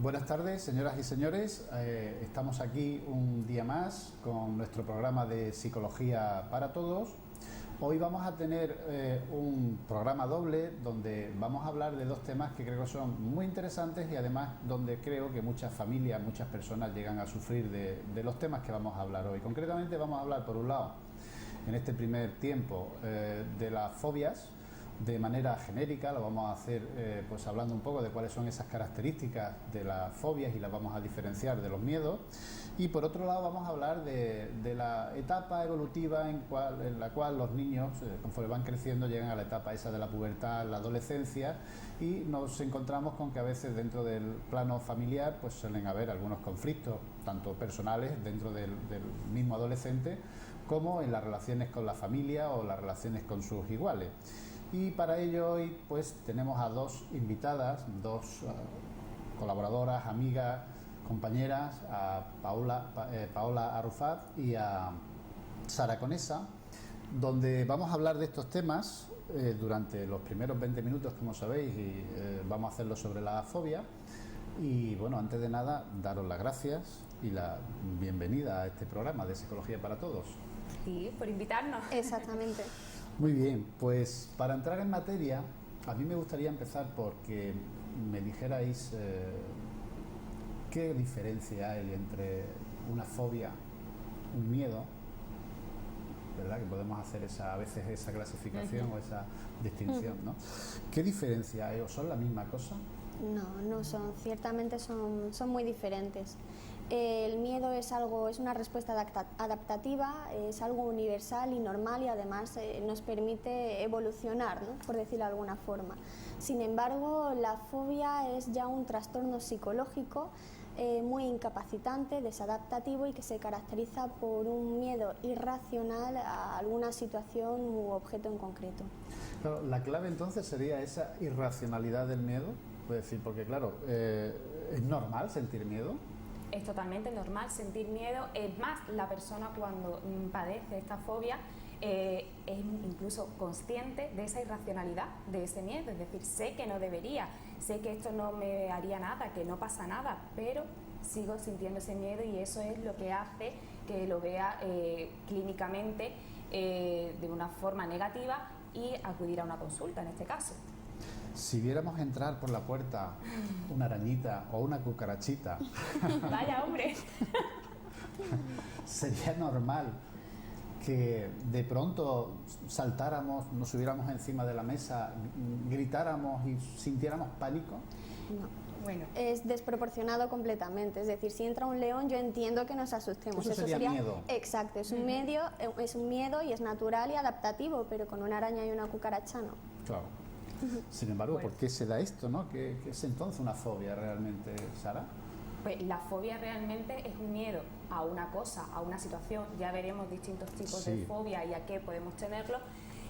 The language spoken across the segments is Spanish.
Buenas tardes, señoras y señores. Estamos aquí un día más con nuestro programa de Psicología para Todos. Hoy vamos a tener un programa doble donde vamos a hablar de dos temas que creo que son muy interesantes y además donde creo que muchas familias, muchas personas llegan a sufrir de los temas que vamos a hablar hoy. Concretamente vamos a hablar, por un lado, en este primer tiempo, de las fobias. De manera genérica, lo vamos a hacer pues hablando un poco de cuáles son esas características de las fobias y las vamos a diferenciar de los miedos. Y por otro lado vamos a hablar de la etapa evolutiva en la cual los niños, conforme van creciendo, llegan a la etapa esa de la pubertad, la adolescencia, y nos encontramos con que a veces dentro del plano familiar pues suelen haber algunos conflictos, tanto personales dentro del mismo adolescente, como en las relaciones con la familia o las relaciones con sus iguales. Y para ello hoy pues tenemos a dos invitadas, dos colaboradoras, amigas, compañeras, a Paola Arrufat y a Sara Conesa, donde vamos a hablar de estos temas durante los primeros 20 minutos, como sabéis, y vamos a hacerlo sobre la fobia. Y bueno, antes de nada, daros las gracias y la bienvenida a este programa de Psicología para Todos. Sí, por invitarnos. Exactamente. Muy bien, pues para entrar en materia, a mí me gustaría empezar porque me dijerais qué diferencia hay entre una fobia, un miedo, ¿verdad? Que podemos hacer a veces esa clasificación o esa distinción, ¿no? ¿Qué diferencia hay? ¿O son la misma cosa? No son, ciertamente son muy diferentes. El miedo es una respuesta adaptativa, es algo universal y normal y además nos permite evolucionar, ¿no? Por decirlo de alguna forma. Sin embargo, la fobia es ya un trastorno psicológico muy incapacitante, desadaptativo y que se caracteriza por un miedo irracional a alguna situación u objeto en concreto. Claro, la clave entonces sería esa irracionalidad del miedo, puede decir, porque claro, ¿es normal sentir miedo? Es totalmente normal sentir miedo. Es más, la persona cuando padece esta fobia es incluso consciente de esa irracionalidad, de ese miedo. Es decir, sé que no debería, sé que esto no me haría nada, que no pasa nada, pero sigo sintiendo ese miedo y eso es lo que hace que lo vea clínicamente de una forma negativa y acudir a una consulta en este caso. Si viéramos entrar por la puerta una arañita o una cucarachita, ¡vaya hombre! sería normal que de pronto saltáramos, nos subiéramos encima de la mesa, gritáramos y sintiéramos pánico. No. Bueno, es desproporcionado completamente, es decir, si entra un león yo entiendo que nos asustemos. Eso sería miedo. Exacto, es un miedo y es natural y adaptativo, pero con una araña y una cucaracha no. Claro. Sin embargo, ¿por qué se da esto, no? ¿Qué es entonces una fobia realmente, Sara? pues la fobia realmente es un miedo a una cosa, a una situación. Ya veremos distintos tipos de fobia y a qué podemos tenerlo,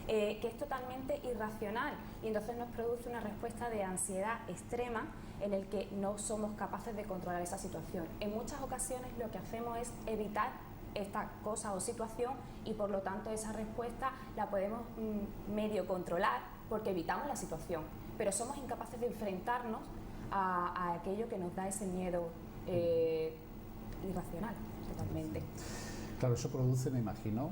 que es totalmente irracional y entonces nos produce una respuesta de ansiedad extrema en el que no somos capaces de controlar esa situación. En muchas ocasiones lo que hacemos es evitar esta cosa o situación y por lo tanto esa respuesta la podemos medio controlar porque evitamos la situación, pero somos incapaces de enfrentarnos a aquello que nos da ese miedo irracional totalmente. Claro, eso produce, me imagino,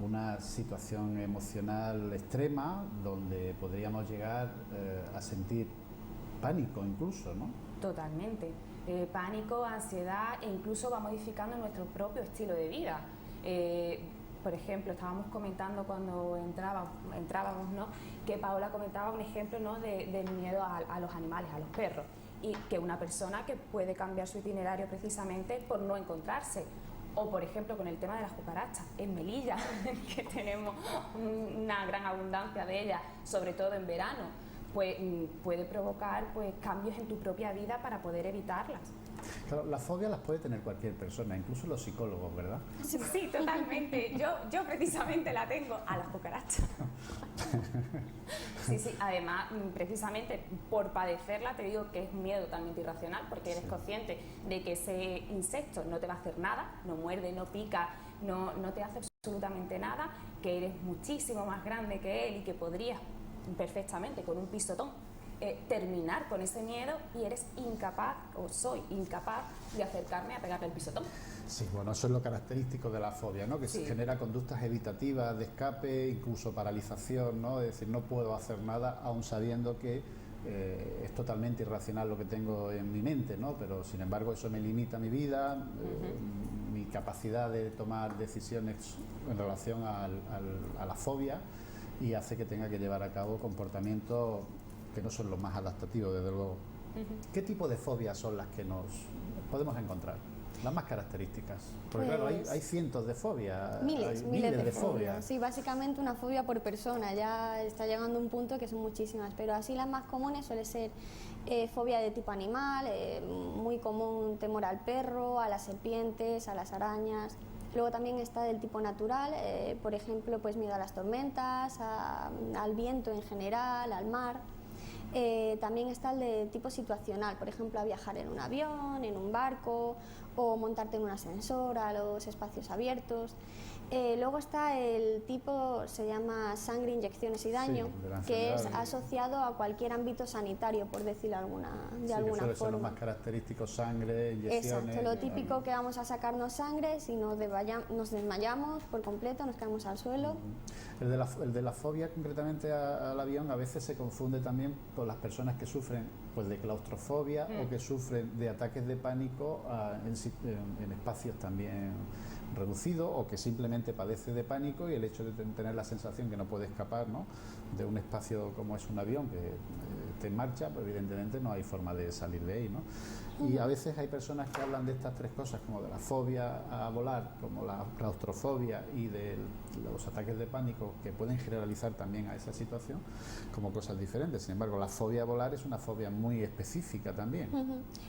una situación emocional extrema donde podríamos llegar a sentir pánico incluso, ¿no? Totalmente. Pánico, ansiedad e incluso va modificando nuestro propio estilo de vida. Por ejemplo, estábamos comentando cuando entrábamos, ¿no? Que Paola comentaba un ejemplo, ¿no? del miedo a los animales, a los perros, y que una persona que puede cambiar su itinerario precisamente por no encontrarse. O por ejemplo con el tema de las cucarachas en Melilla, que tenemos una gran abundancia de ellas, sobre todo en verano, pues puede provocar pues cambios en tu propia vida para poder evitarlas. Claro, las fobias las puede tener cualquier persona, incluso los psicólogos, ¿verdad? Sí, totalmente. Yo precisamente la tengo a las cucarachas. Sí, además, precisamente por padecerla, te digo que es un miedo totalmente irracional, porque eres consciente de que ese insecto no te va a hacer nada, no muerde, no pica, no te hace absolutamente nada, que eres muchísimo más grande que él y que podrías perfectamente con un pisotón terminar con ese miedo y eres incapaz, o soy incapaz, de acercarme a pegarle el pisotón. Sí, bueno, eso es lo característico de la fobia, ¿no? Que se genera conductas evitativas, de escape, incluso paralización, ¿no? Es decir, no puedo hacer nada aun sabiendo que es totalmente irracional lo que tengo en mi mente, ¿no? Pero sin embargo eso me limita mi vida, mi capacidad de tomar decisiones en relación a la fobia, y hace que tenga que llevar a cabo comportamientos que no son los más adaptativos, desde luego. ¿Qué tipo de fobias son las que nos podemos encontrar? Las más características. Porque pues, claro, hay cientos de fobias. Miles de fobias. Sí, básicamente una fobia por persona. Ya está llegando a un punto que son muchísimas. Pero así las más comunes suele ser fobia de tipo animal, muy común temor al perro, a las serpientes, a las arañas. Luego también está del tipo natural, por ejemplo, pues miedo a las tormentas, al viento en general, al mar. También está el de tipo situacional, por ejemplo, a viajar en un avión, en un barco, o montarte en un ascensor, a los espacios abiertos. Luego está el tipo, se llama sangre, inyecciones y daño, que es asociado a cualquier ámbito sanitario, por decirlo de alguna forma. Son los más característicos: sangre, inyecciones. Exacto, lo típico que vamos a sacarnos sangre, si nos desmayamos por completo, nos caemos al suelo. El de la fobia concretamente al avión a veces se confunde también con las personas que sufren pues de claustrofobia o que sufren de ataques de pánico en espacios también reducidos, o que simplemente padece de pánico y el hecho de tener la sensación que no puede escapar, ¿no?, de un espacio como es un avión que esté en marcha, pues evidentemente no hay forma de salir de ahí, ¿no? Y a veces hay personas que hablan de estas tres cosas, como de la fobia a volar, como la claustrofobia y de los ataques de pánico, que pueden generalizar también a esa situación, como cosas diferentes. Sin embargo, la fobia a volar es una fobia muy específica también.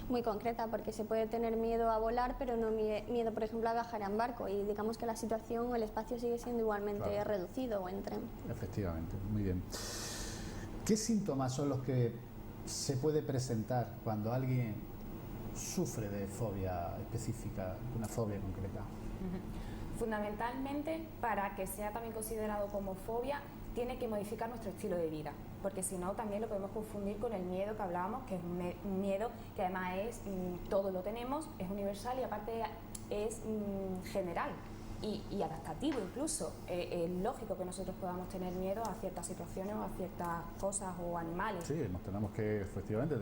Muy concreta, porque se puede tener miedo a volar, pero no miedo, por ejemplo, a viajar en barco, y digamos que la situación, el espacio sigue siendo igualmente reducido, o en tren. Efectivamente, muy bien. ¿Qué síntomas son los que se puede presentar cuando alguien sufre de fobia específica, una fobia concreta? Fundamentalmente, para que sea también considerado como fobia, tiene que modificar nuestro estilo de vida, porque si no también lo podemos confundir con el miedo que hablábamos, que es un miedo que además es, todos lo tenemos, es universal y aparte es general y adaptativo incluso. Es lógico que nosotros podamos tener miedo a ciertas situaciones o a ciertas cosas o animales. Sí, efectivamente,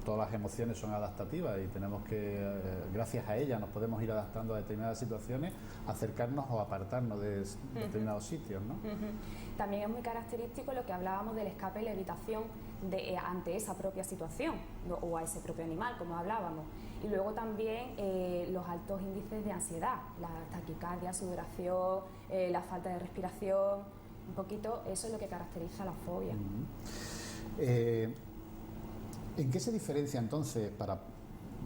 todas las emociones son adaptativas y tenemos que, gracias a ellas, nos podemos ir adaptando a determinadas situaciones, acercarnos o apartarnos de determinados sitios, ¿no? También es muy característico lo que hablábamos del escape y la evitación ante esa propia situación o a ese propio animal, como hablábamos. Y luego también los altos índices de ansiedad, la taquicardia, sudoración, la falta de respiración, un poquito eso es lo que caracteriza la fobia. ¿En qué se diferencia entonces, para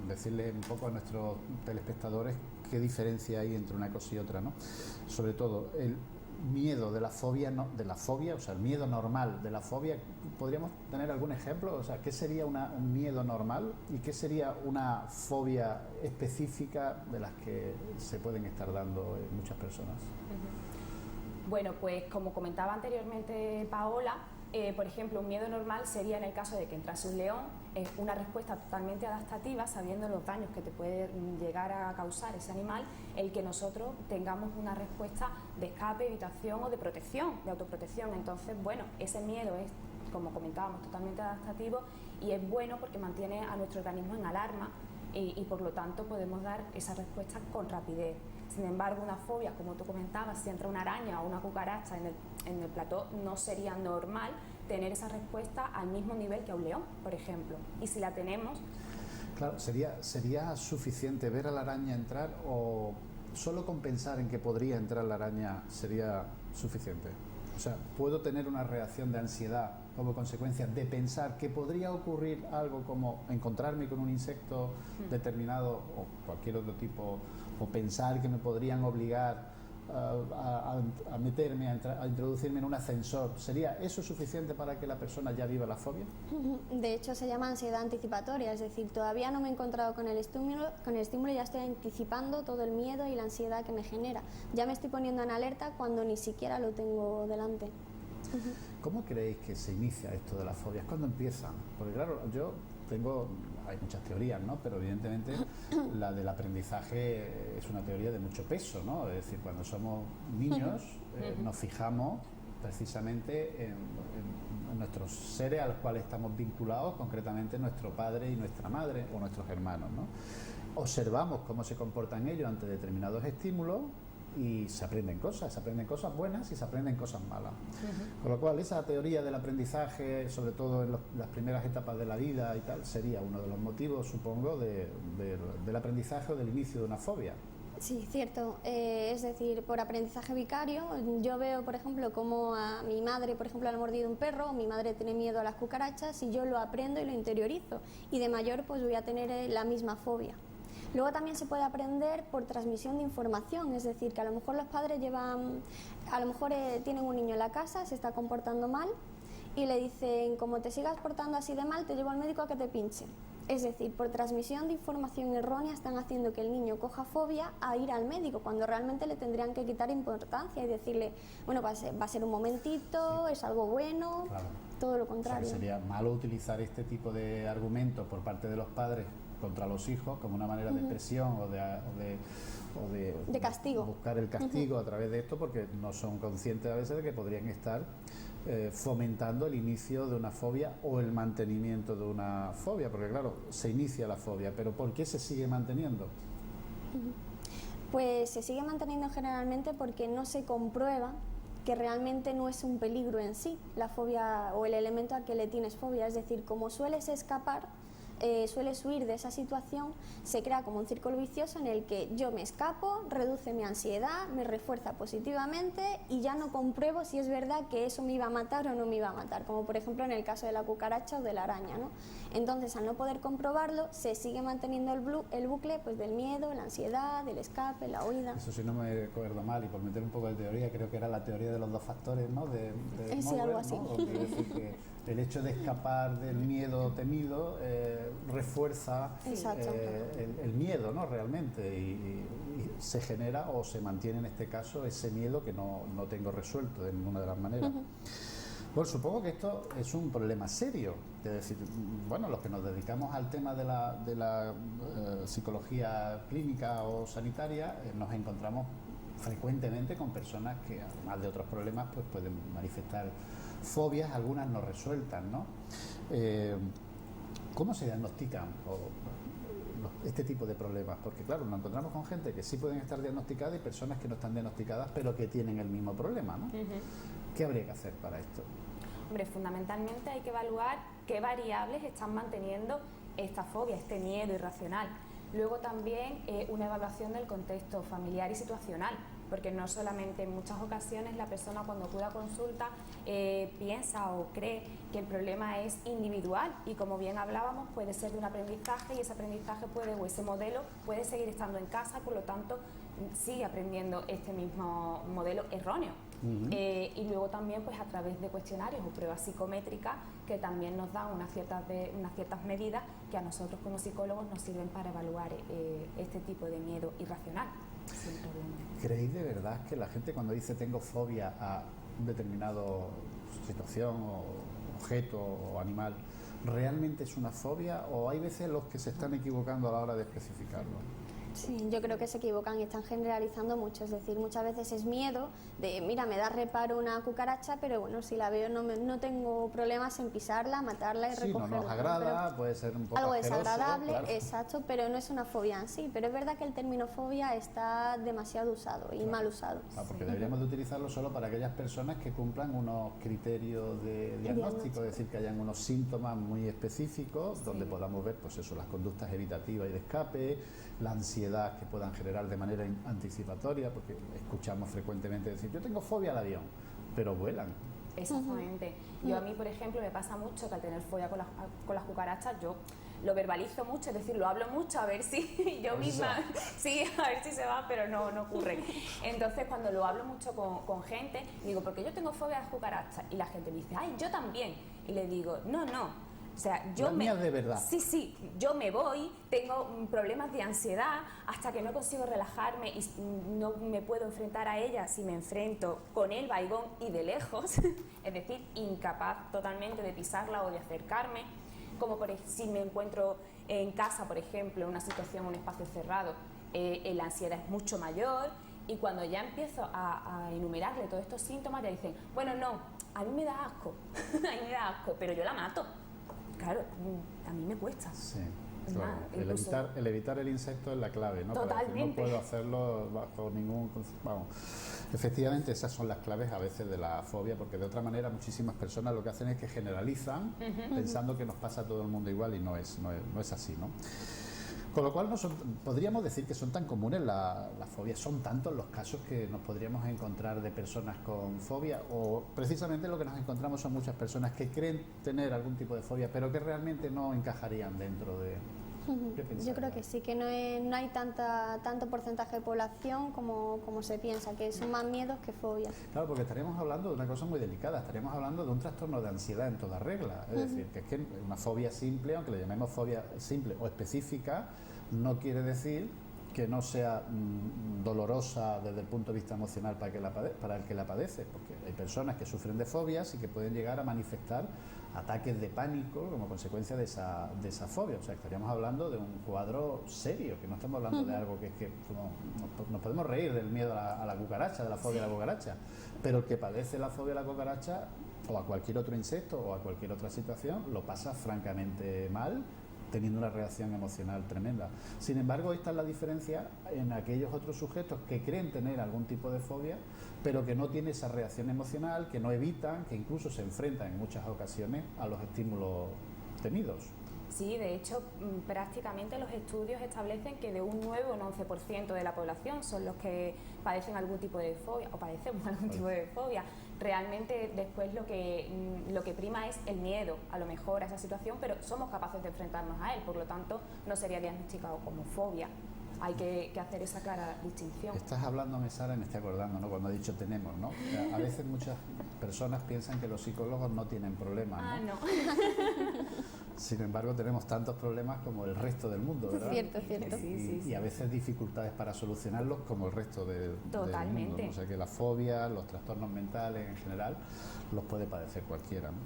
decirle un poco a nuestros telespectadores qué diferencia hay entre una cosa y otra, ¿no? Sobre todo el miedo de la fobia, o sea, el miedo normal de la fobia, ¿podríamos tener algún ejemplo? O sea, ¿qué sería un miedo normal y qué sería una fobia específica de las que se pueden estar dando en muchas personas? Bueno, pues como comentaba anteriormente Paola, por ejemplo, un miedo normal sería en el caso de que entrase un león, es una respuesta totalmente adaptativa, sabiendo los daños que te puede llegar a causar ese animal, el que nosotros tengamos una respuesta de escape, evitación o de protección, de autoprotección. Entonces, bueno, ese miedo es, como comentábamos, totalmente adaptativo y es bueno porque mantiene a nuestro organismo en alarma y por lo tanto podemos dar esa respuesta con rapidez. Sin embargo, una fobia, como tú comentabas, si entra una araña o una cucaracha en el plató, no sería normal tener esa respuesta al mismo nivel que a un león, por ejemplo. Y si la tenemos... Claro, ¿sería suficiente ver a la araña entrar o solo con pensar en que podría entrar la araña sería suficiente? O sea, ¿puedo tener una reacción de ansiedad como consecuencia de pensar que podría ocurrir algo como encontrarme con un insecto determinado o cualquier otro tipo, o pensar que me podrían obligar a meterme, a introducirme en un ascensor? ¿Sería eso suficiente para que la persona ya viva la fobia? De hecho, se llama ansiedad anticipatoria, es decir, todavía no me he encontrado con el estímulo y ya estoy anticipando todo el miedo y la ansiedad que me genera. Ya me estoy poniendo en alerta cuando ni siquiera lo tengo delante. ¿Cómo creéis que se inicia esto de las fobias? ¿Cuándo empiezan? Porque claro, hay muchas teorías, ¿no? Pero evidentemente la del aprendizaje es una teoría de mucho peso, ¿no? Es decir, cuando somos niños nos fijamos precisamente en nuestros seres a los cuales estamos vinculados, concretamente nuestro padre y nuestra madre o nuestros hermanos, ¿no? Observamos cómo se comportan ellos ante determinados estímulos y se aprenden cosas buenas y se aprenden cosas malas. Con lo cual, esa teoría del aprendizaje, sobre todo en las primeras etapas de la vida y tal, sería uno de los motivos, supongo, del aprendizaje o del inicio de una fobia. Sí, cierto. Es decir, por aprendizaje vicario, yo veo, por ejemplo, cómo a mi madre, por ejemplo, le ha mordido un perro, o mi madre tiene miedo a las cucarachas, y yo lo aprendo y lo interiorizo. Y de mayor, pues voy a tener la misma fobia. Luego también se puede aprender por transmisión de información, es decir, que a lo mejor los padres tienen un niño en la casa, se está comportando mal y le dicen, como te sigas portando así de mal, te llevo al médico a que te pinche. Es decir, por transmisión de información errónea están haciendo que el niño coja fobia a ir al médico, cuando realmente le tendrían que quitar importancia y decirle, bueno, va a ser un momentito, es algo bueno, claro. Todo lo contrario. O sea, sería malo utilizar este tipo de argumentos por parte de los padres contra los hijos como una manera de presión o de castigo. Buscar el castigo a través de esto, porque no son conscientes a veces de que podrían estar fomentando el inicio de una fobia o el mantenimiento de una fobia, porque claro, se inicia la fobia, pero ¿por qué se sigue manteniendo? Pues se sigue manteniendo generalmente porque no se comprueba que realmente no es un peligro en sí la fobia o el elemento al que le tienes fobia, es decir, como sueles escapar, sueles huir de esa situación, se crea como un círculo vicioso en el que yo me escapo, reduce mi ansiedad, me refuerza positivamente y ya no compruebo si es verdad que eso me iba a matar o no me iba a matar, como por ejemplo en el caso de la cucaracha o de la araña, ¿no? Entonces, al no poder comprobarlo, se sigue manteniendo el bucle pues, del miedo, la ansiedad, el escape, la huida. Eso, si no me acuerdo mal, y por meter un poco de teoría, creo que era la teoría de los 2 factores, ¿no? Sí, Mowell, algo así. ¿no? Donde decir que el hecho de escapar del miedo temido refuerza el miedo, ¿no? Realmente, y se genera o se mantiene en este caso ese miedo que no tengo resuelto de ninguna de las maneras. Bueno, supongo que esto es un problema serio, es decir, bueno, los que nos dedicamos al tema de la psicología clínica o sanitaria, nos encontramos frecuentemente con personas que, además de otros problemas, pues pueden manifestar fobias, algunas no resueltas, ¿no? ¿Cómo se diagnostican este tipo de problemas? Porque claro, nos encontramos con gente que sí pueden estar diagnosticadas y personas que no están diagnosticadas pero que tienen el mismo problema, ¿no? ¿Qué habría que hacer para esto? Hombre, fundamentalmente hay que evaluar qué variables están manteniendo esta fobia, este miedo irracional. Luego también una evaluación del contexto familiar y situacional, porque no solamente en muchas ocasiones la persona cuando acude a consulta piensa o cree que el problema es individual y, como bien hablábamos, puede ser de un aprendizaje y ese aprendizaje o ese modelo puede seguir estando en casa, por lo tanto sigue aprendiendo este mismo modelo erróneo. Y luego también pues a través de cuestionarios o pruebas psicométricas que también nos dan unas ciertas medidas que a nosotros como psicólogos nos sirven para evaluar este tipo de miedo irracional. ¿Creéis de verdad que la gente cuando dice tengo fobia a un determinado situación o objeto o animal, realmente es una fobia, o hay veces los que se están equivocando a la hora de especificarlo? Sí, yo creo que se equivocan y están generalizando mucho, es decir, muchas veces es miedo de, mira, me da reparo una cucaracha, pero bueno, si la veo no tengo problemas en pisarla, matarla y recogerla. No nos agrada, puede ser un poco algo asqueroso, desagradable, claro. Exacto, pero no es una fobia en sí, pero es verdad que el término fobia está demasiado usado y mal usado. Porque deberíamos de utilizarlo solo para aquellas personas que cumplan unos criterios de diagnóstico, es decir, que hayan unos síntomas muy específicos donde podamos ver, pues eso, las conductas evitativas y de escape, la ansiedad que puedan generar de manera anticipatoria, porque escuchamos frecuentemente decir, yo tengo fobia al avión, pero vuelan. Exactamente. Yo a mí, por ejemplo, me pasa mucho que al tener fobia con las cucarachas, yo lo verbalizo mucho, es decir, lo hablo mucho a ver si yo misma, sí, a ver si se va, pero no ocurre. Entonces, cuando lo hablo mucho con gente, digo, porque yo tengo fobia a las cucarachas, y la gente me dice, ay, yo también. Y le digo, no, O sea, yo las mías de verdad. Sí, yo me voy, tengo problemas de ansiedad, hasta que no consigo relajarme y no me puedo enfrentar a ella. Si me enfrento con el vaigón y de lejos, es decir, incapaz totalmente de pisarla o de acercarme, como si me encuentro en casa, por ejemplo, en una situación, un espacio cerrado, la ansiedad es mucho mayor, y cuando ya empiezo a enumerarle todos estos síntomas, ya dicen, bueno, no, a mí me da asco, a mí me da asco, pero yo la mato. Claro, a mí me cuesta. Sí, claro. El evitar el insecto es la clave, ¿no? Totalmente. No puedo hacerlo bajo ningún... Vamos, efectivamente esas son las claves a veces de la fobia, porque de otra manera muchísimas personas lo que hacen es que generalizan pensando que nos pasa a todo el mundo igual, y no es así, ¿no? Con lo cual podríamos decir que son tan comunes las fobias, son tantos los casos que nos podríamos encontrar de personas con fobia, o precisamente lo que nos encontramos son muchas personas que creen tener algún tipo de fobia, pero que realmente no encajarían dentro de... Yo creo que sí, que no hay tanto porcentaje de población como se piensa, que son más miedos que fobias. Claro, porque estaríamos hablando de una cosa muy delicada, estaríamos hablando de un trastorno de ansiedad en toda regla, es decir, que es que una fobia simple, aunque le llamemos fobia simple o específica, no quiere decir que no sea dolorosa desde el punto de vista emocional para el que la padece, porque hay personas que sufren de fobias y que pueden llegar a manifestar ataques de pánico como consecuencia de esa fobia. O sea, estaríamos hablando de un cuadro serio, que no estamos hablando de algo que es que nos podemos reír del miedo a la cucaracha, de la fobia a la cucaracha, pero el que padece la fobia a la cucaracha o a cualquier otro insecto o a cualquier otra situación lo pasa francamente mal, teniendo una reacción emocional tremenda. Sin embargo, esta es la diferencia en aquellos otros sujetos que creen tener algún tipo de fobia, pero que no tienen esa reacción emocional, que no evitan, que incluso se enfrentan en muchas ocasiones a los estímulos temidos. Sí, de hecho, prácticamente los estudios establecen que de un 9 o un 11% de la población son los que padecen algún tipo de fobia, o padecemos algún tipo de fobia. Realmente después lo que prima es el miedo, a lo mejor, a esa situación, pero somos capaces de enfrentarnos a él, por lo tanto no sería diagnosticado como fobia. Hay que hacer esa clara distinción. Estás hablando, Sara, y me estoy acordando, ¿no? Cuando he dicho tenemos, ¿no? A veces muchas personas piensan que los psicólogos no tienen problemas, ¿no? Ah, no. Sin embargo, tenemos tantos problemas como el resto del mundo, ¿verdad? Cierto. Y a veces dificultades para solucionarlos como el resto del mundo. O sea que las fobias, los trastornos mentales en general, los puede padecer cualquiera, ¿no?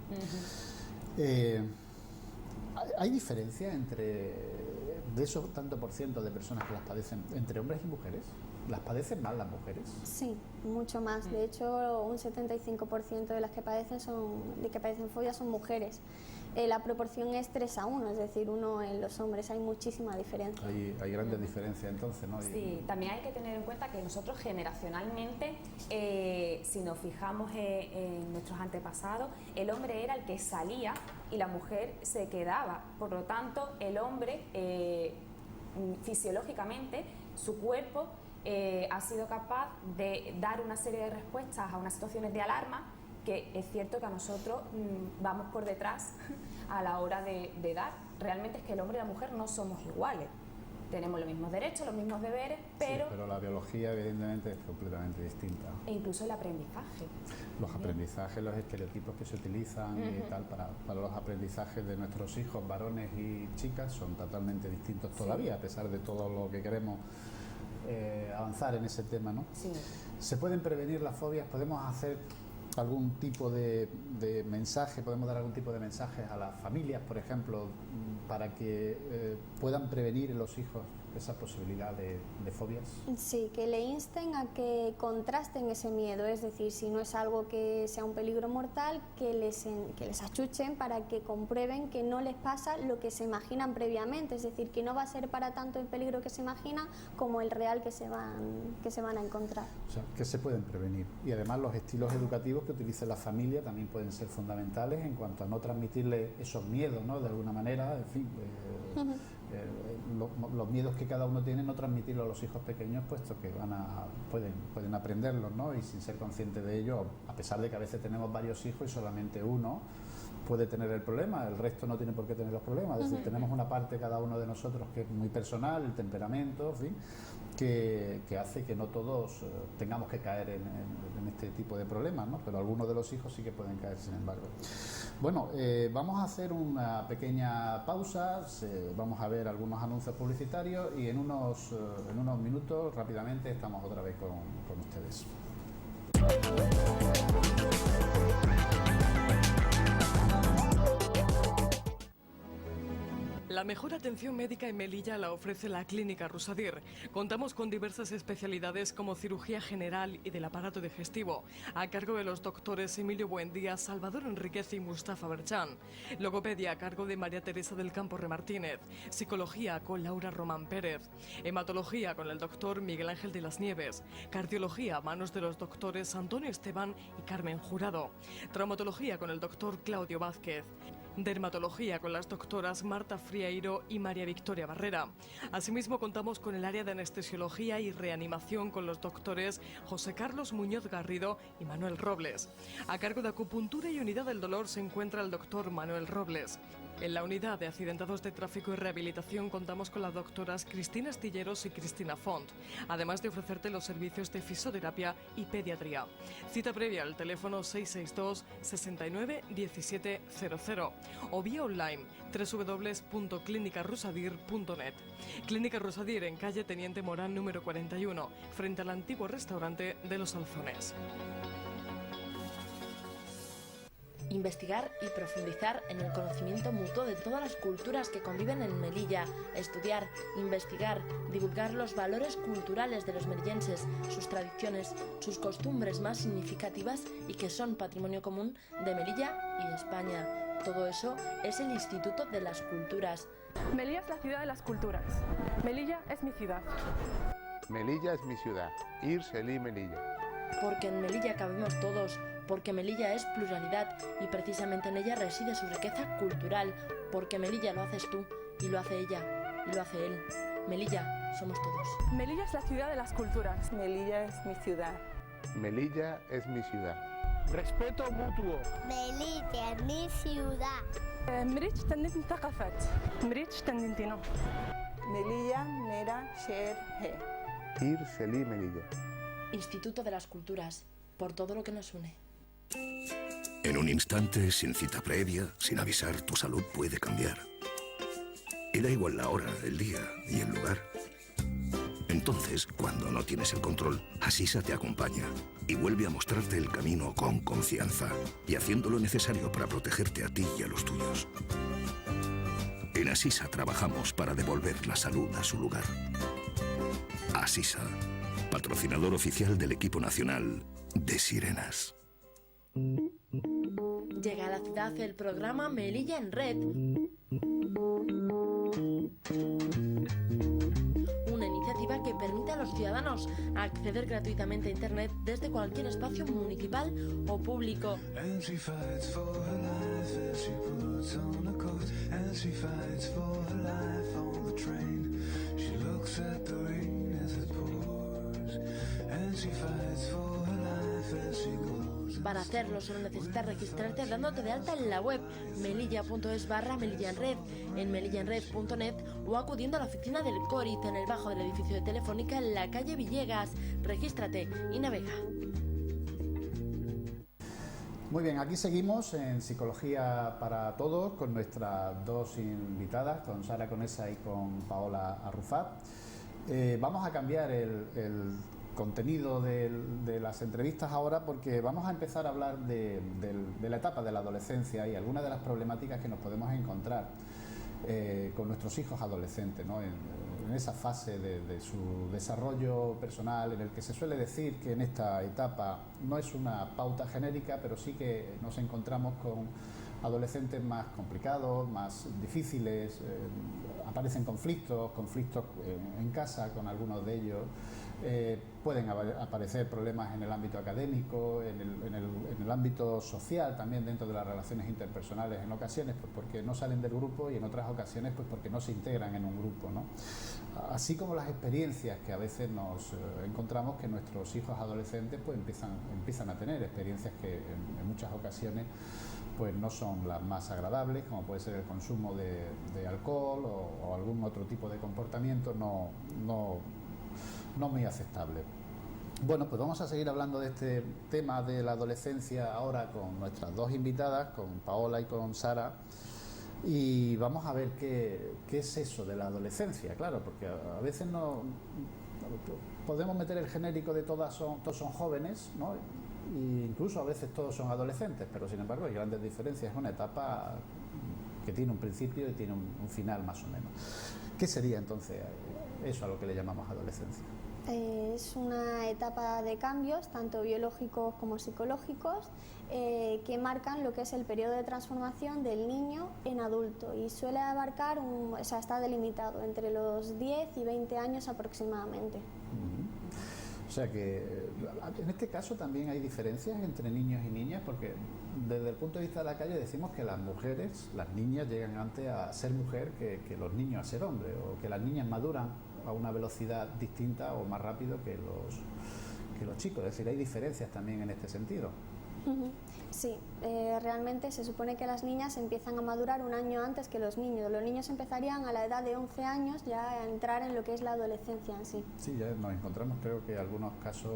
¿Hay diferencia de esos tanto por ciento de personas que las padecen entre hombres y mujeres? ¿Las padecen más las mujeres? Sí, mucho más. De hecho, un 75% de las que padecen fobia son mujeres. La proporción es 3-1, es decir, 1 en los hombres. Hay muchísima diferencia. Hay grandes diferencias entonces, ¿no? Sí, también hay que tener en cuenta que nosotros generacionalmente, si nos fijamos en nuestros antepasados, el hombre era el que salía y la mujer se quedaba. Por lo tanto, el hombre fisiológicamente, su cuerpo ha sido capaz de dar una serie de respuestas a unas situaciones de alarma, que es cierto que a nosotros vamos por detrás a la hora de dar. Realmente es que el hombre y la mujer no somos iguales. Tenemos los mismos derechos, los mismos deberes, pero... Sí, pero la biología evidentemente es completamente distinta. E incluso el aprendizaje. Los aprendizajes, los estereotipos que se utilizan y tal para los aprendizajes de nuestros hijos, varones y chicas, son totalmente distintos todavía, a pesar de todo lo que queremos avanzar en ese tema, ¿no? Sí. ¿Se pueden prevenir las fobias? ¿Podemos hacer algún tipo de mensaje, podemos dar algún tipo de mensajes a las familias, por ejemplo, para que puedan prevenir en los hijos esa posibilidad de fobias? Sí, que le insten a que contrasten ese miedo, es decir, si no es algo que sea un peligro mortal, que les achuchen para que comprueben que no les pasa lo que se imaginan previamente, es decir, que no va a ser para tanto el peligro que se imaginan como el real que se van a encontrar. O sea, que se pueden prevenir. Y además los estilos educativos que utilice la familia también pueden ser fundamentales en cuanto a no transmitirle esos miedos, ¿no? De alguna manera, en fin, los miedos que cada uno tiene, no transmitirlo a los hijos pequeños, puesto que pueden aprenderlos, ¿no? Y sin ser conscientes de ello, a pesar de que a veces tenemos varios hijos y solamente uno puede tener el problema, el resto no tiene por qué tener los problemas. Es decir, tenemos una parte cada uno de nosotros que es muy personal, el temperamento, en fin, que hace que no todos tengamos que caer en este tipo de problemas, ¿no? Pero algunos de los hijos sí que pueden caer, sin embargo. Bueno, vamos a hacer una pequeña pausa, vamos a ver algunos anuncios publicitarios y en unos minutos rápidamente estamos otra vez con ustedes. La mejor atención médica en Melilla la ofrece la Clínica Rusadir. Contamos con diversas especialidades como cirugía general y del aparato digestivo, a cargo de los doctores Emilio Buendía, Salvador Enríquez y Mustafa Berchán. Logopedia a cargo de María Teresa del Campo Remartínez. Psicología con Laura Román Pérez. Hematología con el doctor Miguel Ángel de las Nieves. Cardiología a manos de los doctores Antonio Esteban y Carmen Jurado. Traumatología con el doctor Claudio Vázquez. Dermatología con las doctoras Marta Frieiro y María Victoria Barrera. Asimismo contamos con el área de anestesiología y reanimación con los doctores José Carlos Muñoz Garrido y Manuel Robles. A cargo de acupuntura y unidad del dolor se encuentra el doctor Manuel Robles. En la unidad de accidentados de tráfico y rehabilitación contamos con las doctoras Cristina Astilleros y Cristina Font, además de ofrecerte los servicios de fisioterapia y pediatría. Cita previa al teléfono 662 69 17 00 o vía online www.clinicarusadir.net. Clínica Rusadir en calle Teniente Morán número 41, frente al antiguo restaurante de Los Alzones. Investigar y profundizar en el conocimiento mutuo de todas las culturas que conviven en Melilla, estudiar, investigar, divulgar los valores culturales de los melillenses, sus tradiciones, sus costumbres más significativas y que son patrimonio común de Melilla y de España. Todo eso es el Instituto de las Culturas. Melilla es la ciudad de las culturas. Melilla es mi ciudad. Melilla es mi ciudad. Irselí Melilla. Porque en Melilla cabemos todos, porque Melilla es pluralidad y precisamente en ella reside su riqueza cultural, porque Melilla lo haces tú y lo hace ella y lo hace él. Melilla somos todos. Melilla es la ciudad de las culturas. Melilla es mi ciudad. Melilla es mi ciudad. Respeto mutuo. Melilla es mi ciudad. مريتش تندين ثقافات مريتش تندينتينو Melilla mera sher he. Irselí Melilla. Instituto de las Culturas, por todo lo que nos une. En un instante, sin cita previa, sin avisar, tu salud puede cambiar. Y da igual la hora, el día y el lugar. Entonces, cuando no tienes el control, Asisa te acompaña y vuelve a mostrarte el camino con confianza y haciendo lo necesario para protegerte a ti y a los tuyos. En Asisa trabajamos para devolver la salud a su lugar. Asisa, patrocinador oficial del equipo nacional de Sirenas. Llega a la ciudad el programa Melilla en Red. Una iniciativa que permite a los ciudadanos acceder gratuitamente a Internet desde cualquier espacio municipal o público. Para hacerlo solo necesitas registrarte dándote de alta en la web melilla.es/melillanred, en melillanred.net o acudiendo a la oficina del CORIT en el bajo del edificio de Telefónica en la calle Villegas. Regístrate y navega. Muy bien, aquí seguimos en Psicología para Todos con nuestras dos invitadas, con Sara Conesa y con Paola Arrufat. Vamos a cambiar el contenido de las entrevistas ahora porque vamos a empezar a hablar de la etapa de la adolescencia y algunas de las problemáticas que nos podemos encontrar con nuestros hijos adolescentes, ¿no? En esa fase de su desarrollo personal, en el que se suele decir que en esta etapa no es una pauta genérica, pero sí que nos encontramos con adolescentes más complicados, más difíciles, aparecen conflictos en casa con algunos de ellos, pueden aparecer problemas en el ámbito académico, en el el ámbito social, también dentro de las relaciones interpersonales, en ocasiones pues porque no salen del grupo y en otras ocasiones pues porque no se integran en un grupo, ¿no? Así como las experiencias que a veces nos encontramos que nuestros hijos adolescentes pues empiezan a tener experiencias que en muchas ocasiones pues no son las más agradables, como puede ser el consumo de alcohol o algún otro tipo de comportamiento no muy aceptable. Bueno, pues vamos a seguir hablando de este tema de la adolescencia ahora con nuestras dos invitadas, con Paola y con Sara, y vamos a ver qué es eso de la adolescencia, claro, porque a veces no podemos meter el genérico de todos son jóvenes, ¿no? E incluso a veces todos son adolescentes, pero sin embargo hay grandes diferencias. Es una etapa que tiene un principio y tiene un final más o menos. ¿Qué sería entonces eso a lo que le llamamos adolescencia? Es una etapa de cambios, tanto biológicos como psicológicos, que marcan lo que es el periodo de transformación del niño en adulto y suele abarcar, está delimitado entre los 10 y 20 años aproximadamente. O sea que en este caso también hay diferencias entre niños y niñas, porque desde el punto de vista de la calle decimos que las mujeres, las niñas llegan antes a ser mujer que los niños a ser hombre, o que las niñas maduran a una velocidad distinta o más rápido que los chicos. Es decir, hay diferencias también en este sentido. Sí, realmente se supone que las niñas empiezan a madurar un año antes que los niños. Los niños empezarían a la edad de 11 años ya a entrar en lo que es la adolescencia en sí. Sí, ya nos encontramos, creo que algunos casos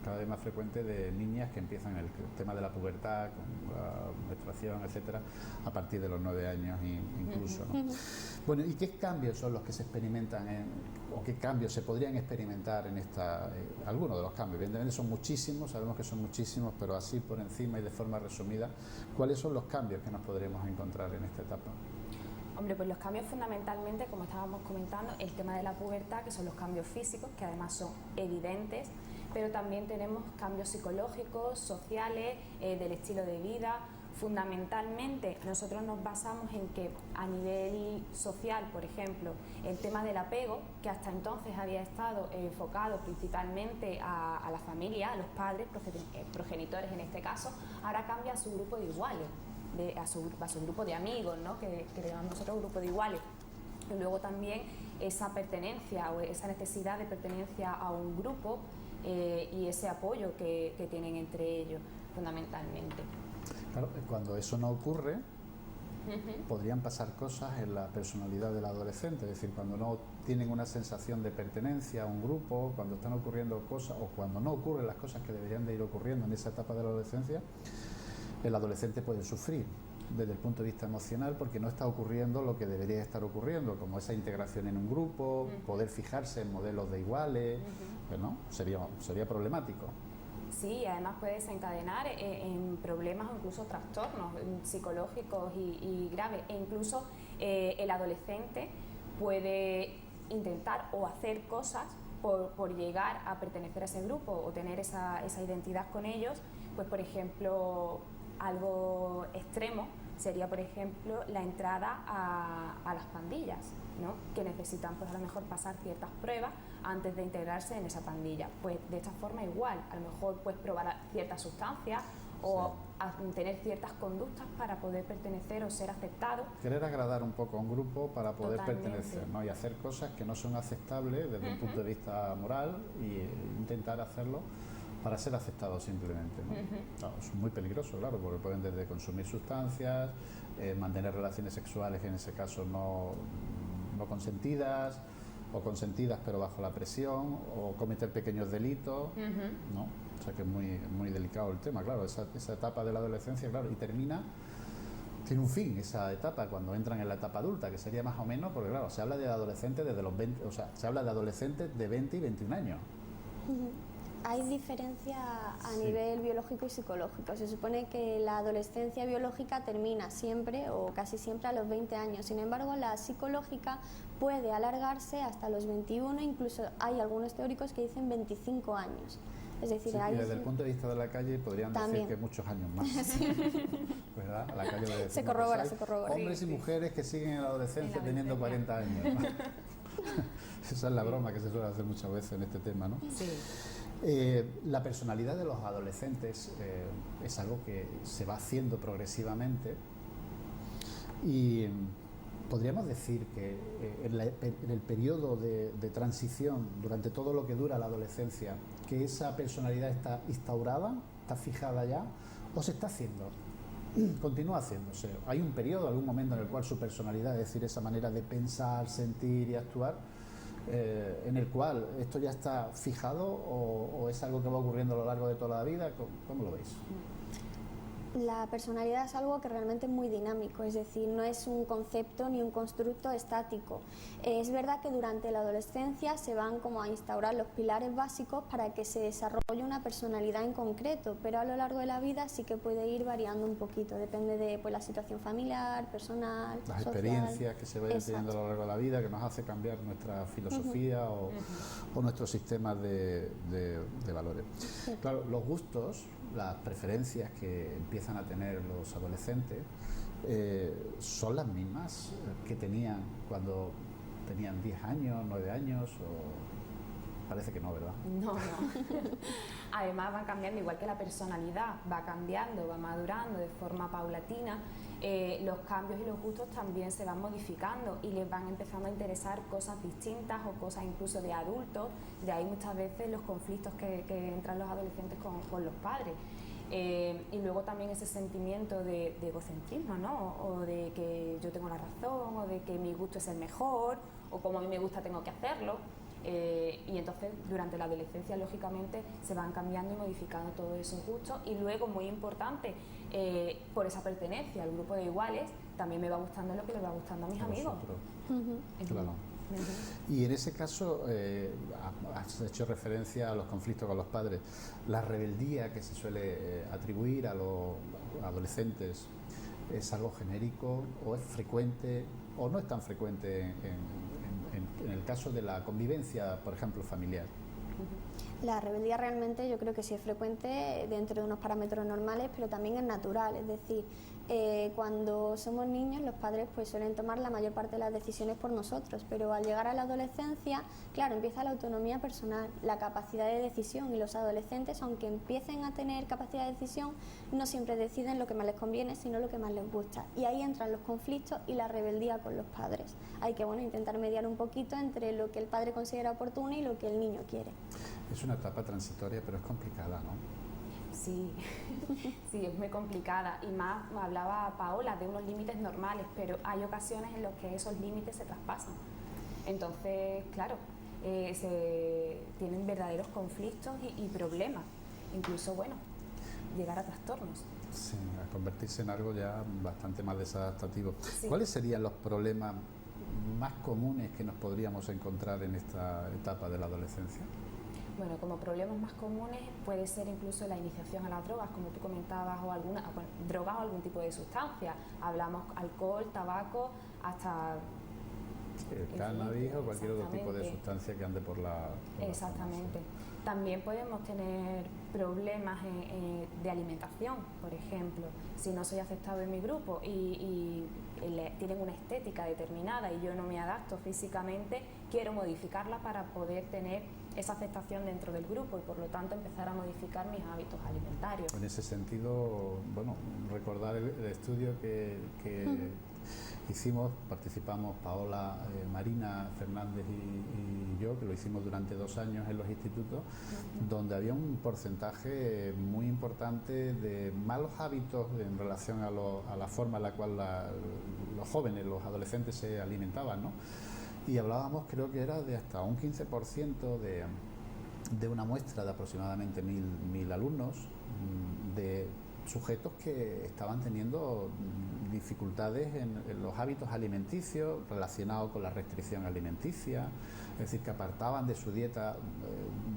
cada vez más frecuentes de niñas que empiezan el tema de la pubertad, con la menstruación, etcétera, a partir de los 9 años incluso, ¿no? Bueno, ¿y qué cambios son los que se experimentan o qué cambios se podrían experimentar en algunos de los cambios? Evidentemente son muchísimos, sabemos que son muchísimos, pero así por encima y de forma resumida, ¿cuáles son los cambios que nos podremos encontrar en esta etapa? Hombre, pues los cambios fundamentalmente, como estábamos comentando, el tema de la pubertad, que son los cambios físicos, que además son evidentes, pero también tenemos cambios psicológicos, sociales, del estilo de vida. Fundamentalmente nosotros nos basamos en que a nivel social, por ejemplo, el tema del apego, que hasta entonces había estado enfocado principalmente a la familia, a los padres, progenitores en este caso, ahora cambia a su grupo de iguales, a su grupo de amigos, ¿no? que le llamamos nosotros grupo de iguales. Y luego también esa pertenencia o esa necesidad de pertenencia a un grupo y ese apoyo que tienen entre ellos, fundamentalmente. Claro, cuando eso no ocurre, podrían pasar cosas en la personalidad del adolescente, es decir, cuando no tienen una sensación de pertenencia a un grupo, cuando están ocurriendo cosas o cuando no ocurren las cosas que deberían de ir ocurriendo en esa etapa de la adolescencia, el adolescente puede sufrir desde el punto de vista emocional porque no está ocurriendo lo que debería estar ocurriendo, como esa integración en un grupo, poder fijarse en modelos de iguales, ¿no? Sería problemático. Sí, además puede desencadenar en problemas o incluso trastornos psicológicos y graves. E incluso el adolescente puede intentar o hacer cosas por llegar a pertenecer a ese grupo o tener esa identidad con ellos. Pues, por ejemplo, algo extremo sería, por ejemplo, la entrada a las pandillas, ¿no? Que necesitan, pues a lo mejor pasar ciertas pruebas antes de integrarse en esa pandilla. Pues de esta forma igual, a lo mejor pues probar ciertas sustancias o tener ciertas conductas para poder pertenecer o ser aceptado. Querer agradar un poco a un grupo para poder pertenecer, ¿no? Y hacer cosas que no son aceptables desde un punto de vista moral e intentar hacerlo para ser aceptado simplemente, ¿no? Claro, es muy peligroso, claro, porque pueden desde consumir sustancias, mantener relaciones sexuales, en ese caso no consentidas, o consentidas pero bajo la presión, o cometer pequeños delitos, ¿no? O sea que es muy delicado el tema, claro, esa etapa de la adolescencia, claro, y tiene un fin esa etapa cuando entran en la etapa adulta, que sería más o menos, porque claro, se habla de adolescentes desde los 20, o sea, se habla de adolescentes de 20 y 21 años. Hay diferencia a nivel biológico y psicológico. Se supone que la adolescencia biológica termina siempre o casi siempre a los 20 años. Sin embargo, la psicológica puede alargarse hasta los 21, incluso hay algunos teóricos que dicen 25 años. Es decir, sí, y desde el punto de vista de la calle podrían decir que muchos años más. Sí. ¿Verdad? A la calle le decimos, se corrobora. Hombres y mujeres que siguen en la adolescencia teniendo 40 años, ¿no? Esa es la broma que se suele hacer muchas veces en este tema, ¿no? Sí. La personalidad de los adolescentes es algo que se va haciendo progresivamente y podríamos decir que en el periodo de transición, durante todo lo que dura la adolescencia, que esa personalidad está instaurada, está fijada ya, o se está haciendo, continúa haciéndose. Hay un periodo, algún momento en el cual su personalidad, es decir, esa manera de pensar, sentir y actuar, en el cual esto ya está fijado o es algo que va ocurriendo a lo largo de toda la vida. ¿Cómo lo veis? La personalidad es algo que realmente es muy dinámico, es decir, no es un concepto ni un constructo estático. Es verdad que durante la adolescencia se van como a instaurar los pilares básicos para que se desarrolle una personalidad en concreto, pero a lo largo de la vida sí que puede ir variando un poquito, depende de pues, la situación familiar, personal, las social. Experiencias que se vayan teniendo a lo largo de la vida, que nos hace cambiar nuestra filosofía o nuestros sistemas de valores. Sí. Claro, los gustos, las preferencias que empiezan a tener los adolescentes son las mismas que tenían cuando tenían 10 años, 9 años, o parece que no, ¿verdad? No. Además van cambiando, igual que la personalidad va cambiando, va madurando de forma paulatina, los cambios y los gustos también se van modificando y les van empezando a interesar cosas distintas o cosas incluso de adultos. De ahí muchas veces los conflictos que entran los adolescentes con los padres. Y luego también ese sentimiento de egocentrismo, ¿no? O de que yo tengo la razón, o de que mi gusto es el mejor, o como a mí me gusta tengo que hacerlo. Y entonces durante la adolescencia lógicamente se van cambiando y modificando todos esos gustos y luego, muy importante, por esa pertenencia al grupo de iguales, también me va gustando lo que les va gustando a mis amigos. Claro. Y en ese caso, has hecho referencia a los conflictos con los padres. La rebeldía que se suele atribuir a los adolescentes, ¿es algo genérico o es frecuente o no es tan frecuente en el caso de la convivencia, por ejemplo, familiar? La rebeldía realmente yo creo que sí es frecuente dentro de unos parámetros normales, pero también es natural, es decir, cuando somos niños los padres pues suelen tomar la mayor parte de las decisiones por nosotros, pero al llegar a la adolescencia, claro, empieza la autonomía personal, la capacidad de decisión, y los adolescentes, aunque empiecen a tener capacidad de decisión, no siempre deciden lo que más les conviene, sino lo que más les gusta, y ahí entran los conflictos y la rebeldía con los padres. Hay que intentar mediar un poquito entre lo que el padre considera oportuno y lo que el niño quiere. Es una etapa transitoria, pero es complicada, ¿no? Sí, sí, es muy complicada, y más hablaba Paola de unos límites normales, pero hay ocasiones en las que esos límites se traspasan. Entonces, claro, se tienen verdaderos conflictos y problemas, incluso, llegar a trastornos. Sí, a convertirse en algo ya bastante más desadaptativo. Sí. ¿Cuáles serían los problemas más comunes que nos podríamos encontrar en esta etapa de la adolescencia? Bueno, como problemas más comunes puede ser incluso la iniciación a las drogas, como tú comentabas, o drogas o algún tipo de sustancia. Hablamos alcohol, tabaco, hasta el cannabis o cualquier otro tipo de sustancia que ande por la exactamente. También podemos tener problemas de alimentación, por ejemplo. Si no soy aceptado en mi grupo y tienen una estética determinada y yo no me adapto físicamente, quiero modificarla para poder tener esa aceptación dentro del grupo y por lo tanto empezar a modificar mis hábitos alimentarios. En ese sentido, recordar el estudio que hicimos, participamos Paola, Marina Fernández y yo, que lo hicimos durante 2 años en los institutos, donde había un porcentaje muy importante de malos hábitos en relación a la forma en la cual los jóvenes, los adolescentes se alimentaban, ¿no? Y hablábamos, creo que era de hasta un 15% de una muestra de aproximadamente 1.000 alumnos, de sujetos que estaban teniendo dificultades en los hábitos alimenticios relacionados con la restricción alimenticia, es decir, que apartaban de su dieta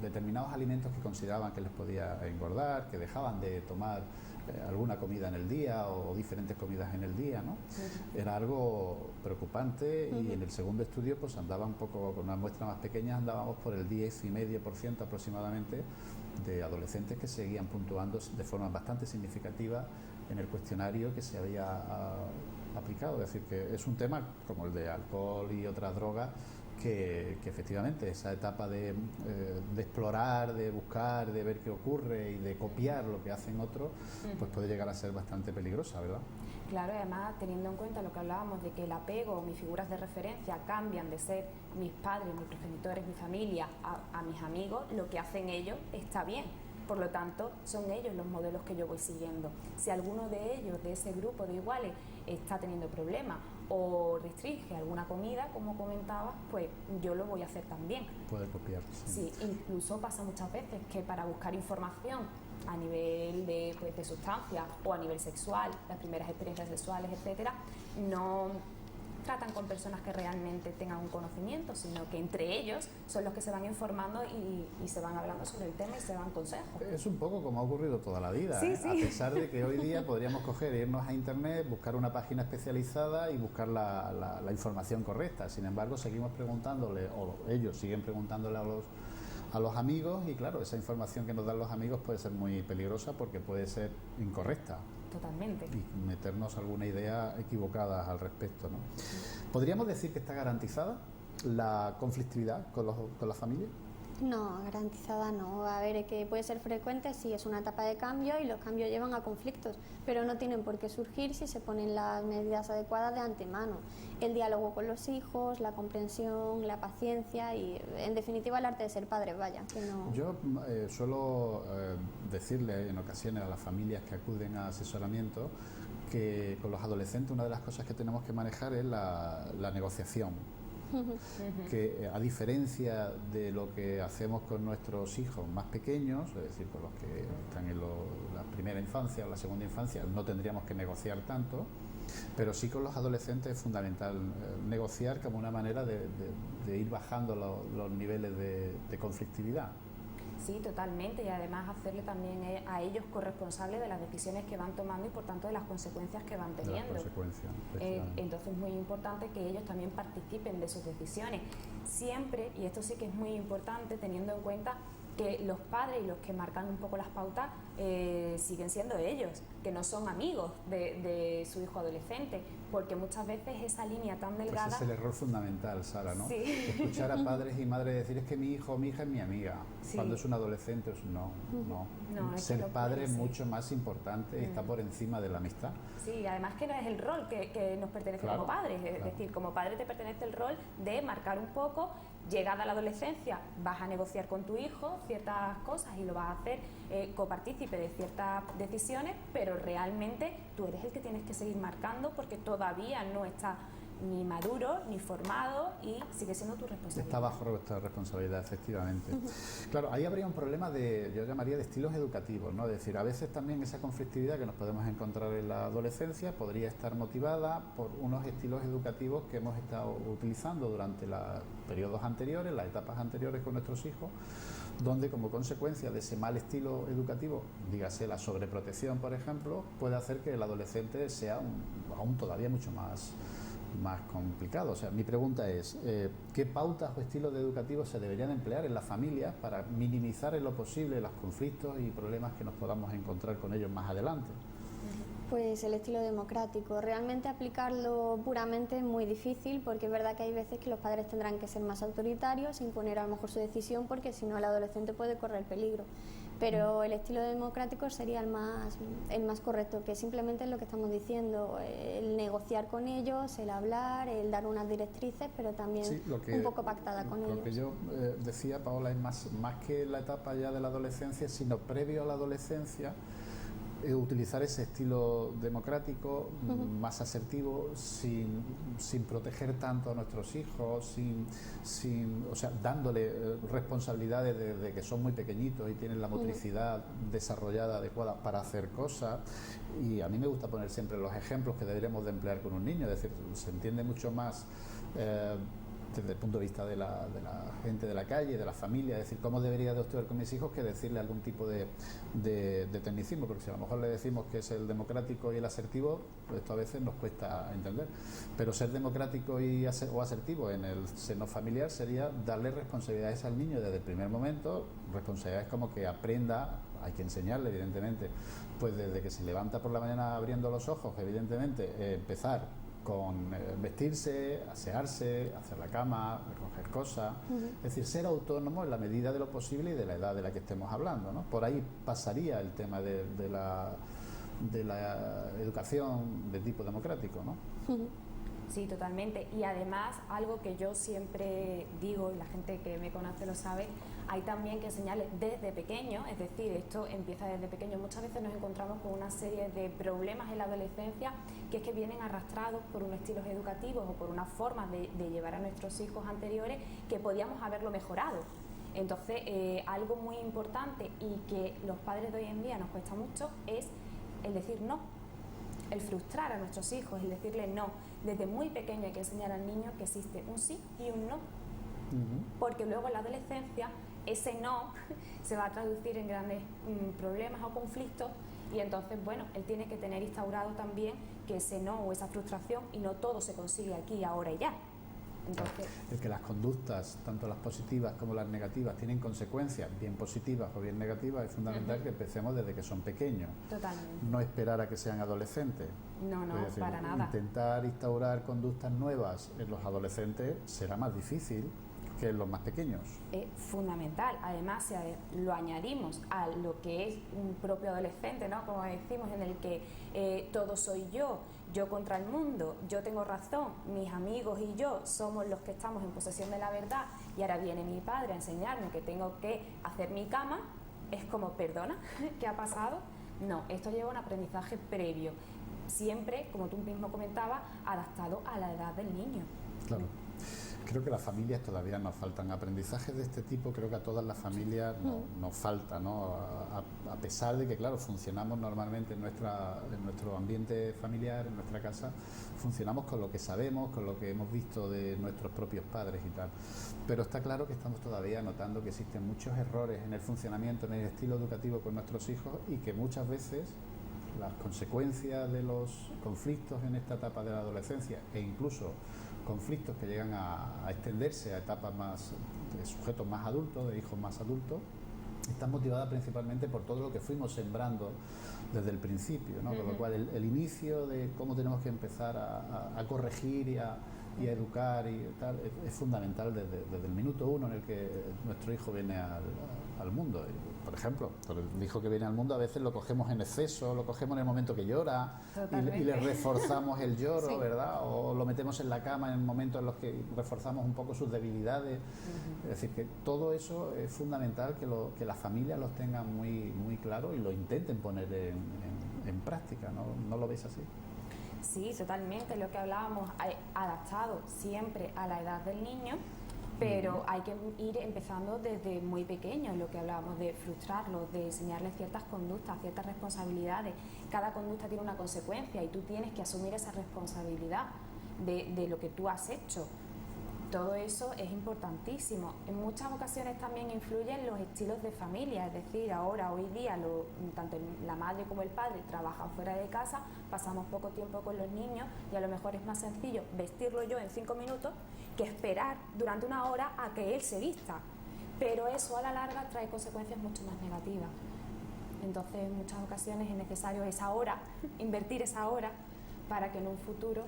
determinados alimentos que consideraban que les podía engordar, que dejaban de tomar alguna comida en el día o diferentes comidas en el día, ¿no? Era algo preocupante y en el segundo estudio pues andaba un poco, con una muestra más pequeña, andábamos por el 10,5% aproximadamente de adolescentes que seguían puntuando de forma bastante significativa en el cuestionario que se había aplicado. Es decir, que es un tema como el de alcohol y otras drogas que efectivamente esa etapa de explorar, de buscar, de ver qué ocurre y de copiar lo que hacen otros, pues puede llegar a ser bastante peligrosa, ¿verdad? Claro, además teniendo en cuenta lo que hablábamos de que el apego o mis figuras de referencia cambian de ser mis padres, mis progenitores, mi familia a mis amigos, lo que hacen ellos está bien. Por lo tanto, son ellos los modelos que yo voy siguiendo. Si alguno de ellos, de ese grupo de iguales, está teniendo problemas o restringe alguna comida, como comentaba, pues yo lo voy a hacer también. Puede copiar. Sí, incluso pasa muchas veces que para buscar información a nivel de sustancias o a nivel sexual, las primeras experiencias sexuales, etcétera, no tratan con personas que realmente tengan un conocimiento, sino que entre ellos son los que se van informando y se van hablando sobre el tema y se dan consejos. Es un poco como ha ocurrido toda la vida, sí, ¿eh? Sí. A pesar de que hoy día podríamos coger, irnos a internet, buscar una página especializada y buscar la información correcta. Sin embargo, seguimos preguntándole, o ellos siguen preguntándole a los amigos, y claro, esa información que nos dan los amigos puede ser muy peligrosa porque puede ser incorrecta. Totalmente. Y meternos alguna idea equivocada al respecto, ¿no? ¿Podríamos decir que está garantizada la conflictividad con la familia? No, garantizada no. A ver, que puede ser frecuente, sí, es una etapa de cambio y los cambios llevan a conflictos, pero no tienen por qué surgir si se ponen las medidas adecuadas de antemano. El diálogo con los hijos, la comprensión, la paciencia y, en definitiva, el arte de ser padre, vaya. Que no... Yo suelo decirle en ocasiones a las familias que acuden a asesoramiento que con los adolescentes una de las cosas que tenemos que manejar es la negociación. Que a diferencia de lo que hacemos con nuestros hijos más pequeños, es decir, con los que están en la primera infancia o la segunda infancia, no tendríamos que negociar tanto, pero sí con los adolescentes es fundamental negociar como una manera de ir bajando los niveles de conflictividad. Sí, totalmente, y además hacerle también a ellos corresponsables de las decisiones que van tomando y por tanto de las consecuencias que van teniendo. Entonces es muy importante que ellos también participen de sus decisiones. Siempre, y esto sí que es muy importante, teniendo en cuenta que los padres y los que marcan un poco las pautas siguen siendo ellos, que no son amigos de su hijo adolescente, porque muchas veces esa línea tan delgada... Pues es el error fundamental, Sara, ¿no? Sí. Escuchar a padres y madres decir, es que mi hijo o mi hija es mi amiga, sí. Cuando es un adolescente, no. Ser padre es mucho más importante y está por encima de la amistad. Sí, además que no es el rol que nos pertenece como padres, es decir, como padre te pertenece el rol de marcar un poco. Llegada a la adolescencia, vas a negociar con tu hijo ciertas cosas y lo vas a hacer copartícipe de ciertas decisiones, pero realmente tú eres el que tienes que seguir marcando porque todavía no está ni maduro, ni formado y sigue siendo tu responsabilidad. Está bajo nuestra responsabilidad, efectivamente. Claro, ahí habría un problema yo llamaría de estilos educativos, ¿no? Es decir, a veces también esa conflictividad que nos podemos encontrar en la adolescencia podría estar motivada por unos estilos educativos que hemos estado utilizando durante los periodos anteriores, las etapas anteriores con nuestros hijos, donde como consecuencia de ese mal estilo educativo, dígase la sobreprotección, por ejemplo, puede hacer que el adolescente sea aún todavía mucho más complicado. O sea, mi pregunta es, ¿qué pautas o estilos educativos se deberían emplear en las familias para minimizar en lo posible los conflictos y problemas que nos podamos encontrar con ellos más adelante? Pues el estilo democrático. Realmente aplicarlo puramente es muy difícil porque es verdad que hay veces que los padres tendrán que ser más autoritarios, imponer a lo mejor su decisión porque si no el adolescente puede correr peligro. Pero el estilo democrático sería el más correcto, que simplemente es lo que estamos diciendo, el negociar con ellos, el hablar, el dar unas directrices, pero también un poco pactada con ellos. Lo que yo decía, Paola, es más que la etapa ya de la adolescencia, sino previo a la adolescencia, utilizar ese estilo democrático más asertivo, sin proteger tanto a nuestros hijos, o sea, dándole responsabilidades desde que son muy pequeñitos y tienen la motricidad desarrollada adecuada para hacer cosas. Y a mí me gusta poner siempre los ejemplos que deberíamos de emplear con un niño, es decir, se entiende mucho más desde el punto de vista de la gente de la calle, de la familia, es decir, cómo debería de actuar con mis hijos que decirle algún tipo de tecnicismo, porque si a lo mejor le decimos que es el democrático y el asertivo, pues esto a veces nos cuesta entender. Pero ser democrático o asertivo en el seno familiar sería darle responsabilidades al niño desde el primer momento, responsabilidades como que aprenda, hay que enseñarle evidentemente, pues desde que se levanta por la mañana abriendo los ojos, evidentemente, empezar con vestirse, asearse, hacer la cama, recoger cosas, es decir, ser autónomo en la medida de lo posible y de la edad de la que estemos hablando, ¿no? Por ahí pasaría el tema de la educación de tipo democrático, ¿no? Sí, totalmente. Y además, algo que yo siempre digo, y la gente que me conoce lo sabe, hay también que enseñarles desde pequeño, es decir, esto empieza desde pequeño. Muchas veces nos encontramos con una serie de problemas en la adolescencia que es que vienen arrastrados por unos estilos educativos o por unas formas de llevar a nuestros hijos anteriores que podíamos haberlo mejorado. Entonces, algo muy importante y que los padres de hoy en día nos cuesta mucho es el decir no, el frustrar a nuestros hijos, el decirle no. Desde muy pequeño hay que enseñar al niño que existe un sí y un no, porque luego en la adolescencia ese no se va a traducir en grandes problemas o conflictos y entonces, bueno, él tiene que tener instaurado también que ese no o esa frustración y no todo se consigue aquí, ahora y ya. Entonces, el que las conductas, tanto las positivas como las negativas, tienen consecuencias, bien positivas o bien negativas, es fundamental que empecemos desde que son pequeños. Totalmente. No esperar a que sean adolescentes. No, Es decir, para nada. Intentar instaurar conductas nuevas en los adolescentes será más difícil que en los más pequeños. Es fundamental. Además, si lo añadimos a lo que es un propio adolescente, ¿no? Como decimos, en el que todo soy yo contra el mundo, yo tengo razón, mis amigos y yo somos los que estamos en posesión de la verdad y ahora viene mi padre a enseñarme que tengo que hacer mi cama, es como, perdona, ¿qué ha pasado? No, esto lleva un aprendizaje previo, siempre, como tú mismo comentabas, adaptado a la edad del niño. Claro. Creo que a las familias todavía nos faltan aprendizajes de este tipo, creo que a todas las familias nos falta, ¿no? A pesar de que, claro, funcionamos normalmente en nuestro ambiente familiar, en nuestra casa, funcionamos con lo que sabemos, con lo que hemos visto de nuestros propios padres y tal. Pero está claro que estamos todavía notando que existen muchos errores en el funcionamiento, en el estilo educativo con nuestros hijos y que muchas veces las consecuencias de los conflictos en esta etapa de la adolescencia e incluso conflictos que llegan a extenderse a etapas más de sujetos más adultos, de hijos más adultos, están motivadas principalmente por todo lo que fuimos sembrando desde el principio, ¿no? Con lo cual el inicio de cómo tenemos que empezar a corregir y a educar y tal es fundamental desde el minuto uno en el que nuestro hijo viene al mundo. Por ejemplo, el hijo que viene al mundo a veces lo cogemos en exceso, lo cogemos en el momento que llora y le reforzamos el lloro, sí, ¿verdad? O lo metemos en la cama en momentos en los que reforzamos un poco sus debilidades. Es decir, que todo eso es fundamental que las familias los tengan muy, muy claro y lo intenten poner en práctica, ¿no? ¿No lo veis así? Sí, totalmente, lo que hablábamos, adaptado siempre a la edad del niño, pero hay que ir empezando desde muy pequeño, lo que hablábamos de frustrarlos, de enseñarles ciertas conductas, ciertas responsabilidades. Cada conducta tiene una consecuencia y tú tienes que asumir esa responsabilidad de lo que tú has hecho. Todo eso es importantísimo. En muchas ocasiones también influyen los estilos de familia, es decir, hoy día tanto la madre como el padre trabajan fuera de casa, pasamos poco tiempo con los niños y a lo mejor es más sencillo vestirlo yo en 5 minutos que esperar durante una hora a que él se vista. Pero eso a la larga trae consecuencias mucho más negativas. Entonces en muchas ocasiones es necesario esa hora, invertir esa hora para que en un futuro...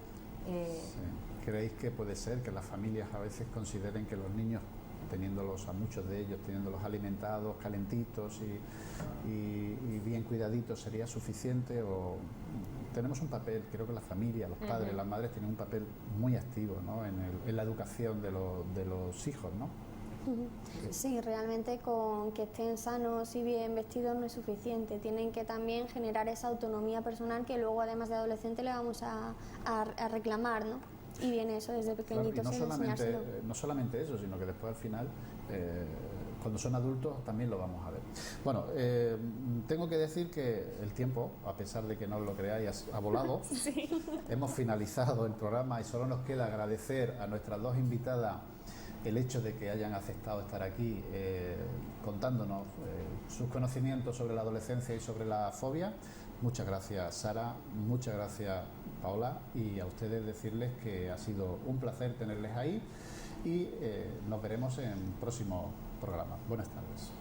¿Creéis que puede ser que las familias a veces consideren que los niños, a muchos de ellos, teniéndolos alimentados, calentitos y bien cuidaditos, sería suficiente? O tenemos un papel, creo que la familia, los padres, las madres tienen un papel muy activo, ¿no? en la educación de los hijos, ¿no? Sí, realmente con que estén sanos y bien vestidos no es suficiente. Tienen que también generar esa autonomía personal que luego, además de adolescente, le vamos a reclamar, ¿no? Y viene eso desde pequeñitos, claro, no solamente eso, sino que después al final, cuando son adultos, también lo vamos a ver. Bueno, tengo que decir que el tiempo, a pesar de que no lo creáis, ha volado. Sí. Hemos finalizado el programa y solo nos queda agradecer a nuestras dos invitadas el hecho de que hayan aceptado estar aquí contándonos sus conocimientos sobre la adolescencia y sobre la fobia. Muchas gracias, Sara, muchas gracias, Paola, y a ustedes decirles que ha sido un placer tenerles ahí y nos veremos en el próximo programa. Buenas tardes.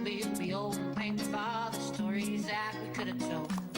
maybe you'll be old and painted by the stories that we could have told.